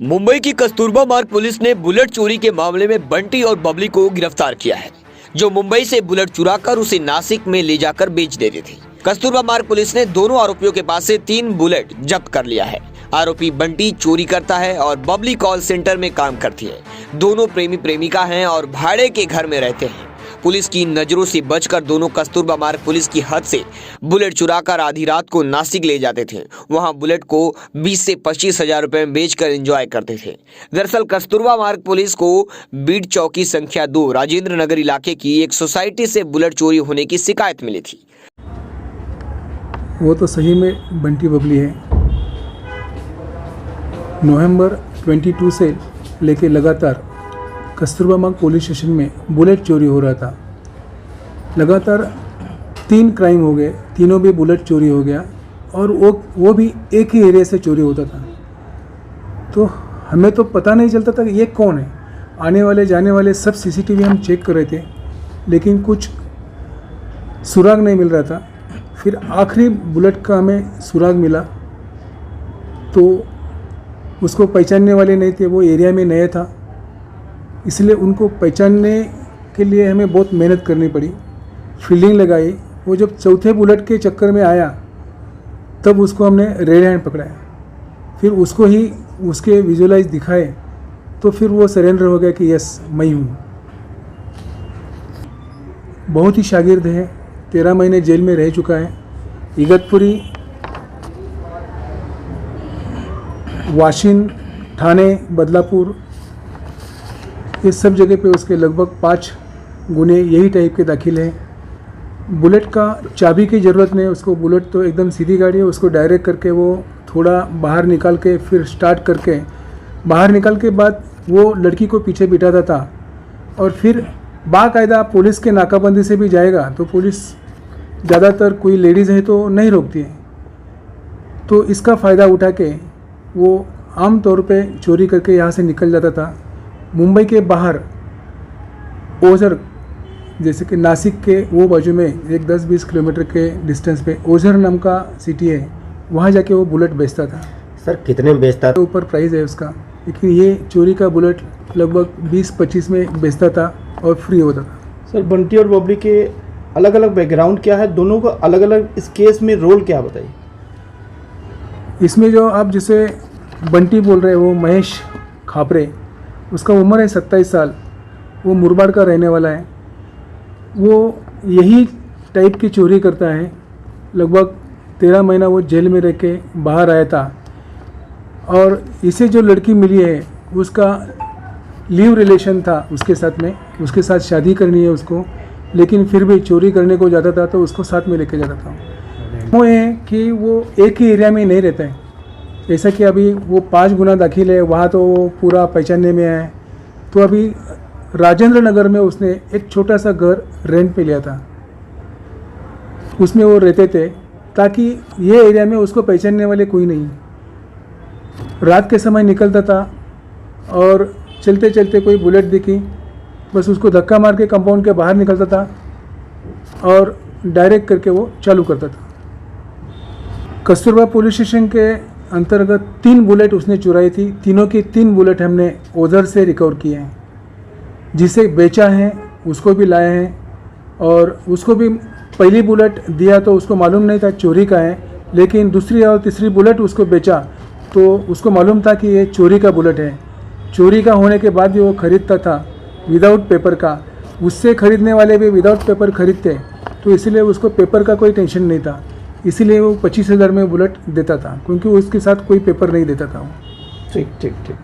मुंबई की कस्तूरबा मार्ग पुलिस ने बुलेट चोरी के मामले में बंटी और बबली को गिरफ्तार किया है, जो मुंबई से बुलेट चुराकर उसे नासिक में ले जाकर बेच देते थे। कस्तूरबा मार्ग पुलिस ने दोनों आरोपियों के पास से 3 बुलेट जब्त कर लिया है। आरोपी बंटी चोरी करता है और बबली कॉल सेंटर में काम करती है। दोनों प्रेमी प्रेमिका हैं और भाड़े के घर में रहते हैं। पुलिस की नजरों से बचकर दोनों कस्तूरबा मार्ग पुलिस की हद से बुलेट चुराकर आधी रात को नासिक ले जाते थे। वहां बुलेट को 20 से 25 हजार रुपए में बेचकर एंजॉय करते थे। दरअसल कस्तूरबा मार्ग पुलिस को बीट चौकी संख्या 2 राजेंद्र नगर इलाके की एक सोसाइटी से बुलेट चोरी होने की शिकायत मिली थी। वो तो सही में बंटी बबली है। नवंबर 22 से लेके लगातार कस्तूरबा मार्ग पुलिस स्टेशन में बुलेट चोरी हो रहा था। लगातार 3 क्राइम हो गए, तीनों भी बुलेट चोरी हो गया और वो भी एक ही एरिया से चोरी होता था। तो हमें तो पता नहीं चलता था कि ये कौन है। आने वाले जाने वाले सब सीसीटीवी हम चेक कर रहे थे, लेकिन कुछ सुराग नहीं मिल रहा था। फिर आखिरी बुलेट का हमें सुराग मिला, तो उसको पहचानने वाले नहीं थे, वो एरिया में नया था, इसलिए उनको पहचानने के लिए हमें बहुत मेहनत करनी पड़ी, फील्डिंग लगाई। वो जब चौथे बुलेट के चक्कर में आया तब उसको हमने रेड हैंड पकड़ाया, फिर उसको ही उसके विजुअलाइज दिखाए, तो फिर वो सरेंडर हो गया कि यस मैं हूँ। बहुत ही शागिर्द है, 13 महीने जेल में रह चुका है। इगतपुरी, वाशिन, ठाणे, बदलापुर, ये सब जगह पे उसके लगभग 5 गुने यही टाइप के दाखिल हैं। बुलेट का चाबी की ज़रूरत नहीं, उसको बुलेट तो एकदम सीधी गाड़ी है, उसको डायरेक्ट करके वो थोड़ा बाहर निकाल के फिर स्टार्ट करके बाहर निकाल के बाद वो लड़की को पीछे बिठाता था और फिर बाकायदा पुलिस के नाकाबंदी से भी जाएगा तो पुलिस ज़्यादातर कोई लेडीज़ है तो नहीं रोकती है, तो इसका फ़ायदा उठा के वो आम तौर पे चोरी करके यहाँ से निकल जाता था। मुंबई के बाहर ओझर, जैसे कि नासिक के वो बाजू में एक 10-20 किलोमीटर के डिस्टेंस पे ओझर नाम का सिटी है, वहाँ जाके वो बुलेट बेचता था। सर कितने में बेचता था? ऊपर प्राइस है उसका, लेकिन ये चोरी का बुलेट लगभग 20-25 में बेचता था और फ्री होता था। सर बंटी और बबली के अलग अलग बैकग्राउंड क्या है, दोनों का अलग अलग इस केस में रोल क्या बताइए? इसमें जो आप जिसे बंटी बोल रहे हैं वो महेश खापरे, उसका उम्र है 27 साल, वो मुरबाड का रहने वाला है। वो यही टाइप की चोरी करता है। लगभग 13 महीना वो जेल में रह के बाहर आया था और इसे जो लड़की मिली है उसका लीव रिलेशन था उसके साथ में, उसके साथ शादी करनी है उसको, लेकिन फिर भी चोरी करने को जाता था तो उसको साथ में लेके जाता था। वो है कि वो एक ही एरिया में नहीं रहता है, जैसा कि अभी वो 5 गुना दाखिल है, वहाँ तो वो पूरा पहचानने में है। तो अभी राजेंद्र नगर में उसने एक छोटा सा घर रेंट पे लिया था, उसमें वो रहते थे ताकि ये एरिया में उसको पहचानने वाले कोई नहीं। रात के समय निकलता था और चलते चलते कोई बुलेट दिखी, बस उसको धक्का मार के कंपाउंड के बाहर निकलता था और डायरेक्ट करके वो चालू करता था। कस्तूरबा पुलिस स्टेशन के अंतर्गत 3 बुलेट उसने चुराई थी। तीनों की 3 बुलेट हमने ओझर से रिकवर किए हैं। जिसे बेचा है उसको भी लाए हैं और उसको भी पहली बुलेट दिया तो उसको मालूम नहीं था चोरी का है, लेकिन दूसरी और तीसरी बुलेट उसको बेचा तो उसको मालूम था कि ये चोरी का बुलेट है। चोरी का होने के बाद भी वो खरीदता था विदाउट पेपर का, उससे खरीदने वाले भी विदाउट पेपर खरीदते, तो इसलिए उसको पेपर का कोई टेंशन नहीं था, इसीलिए वो 25,000 में बुलेट देता था, क्योंकि उसके साथ कोई पेपर नहीं देता था वो। ठीक ठीक ठीक।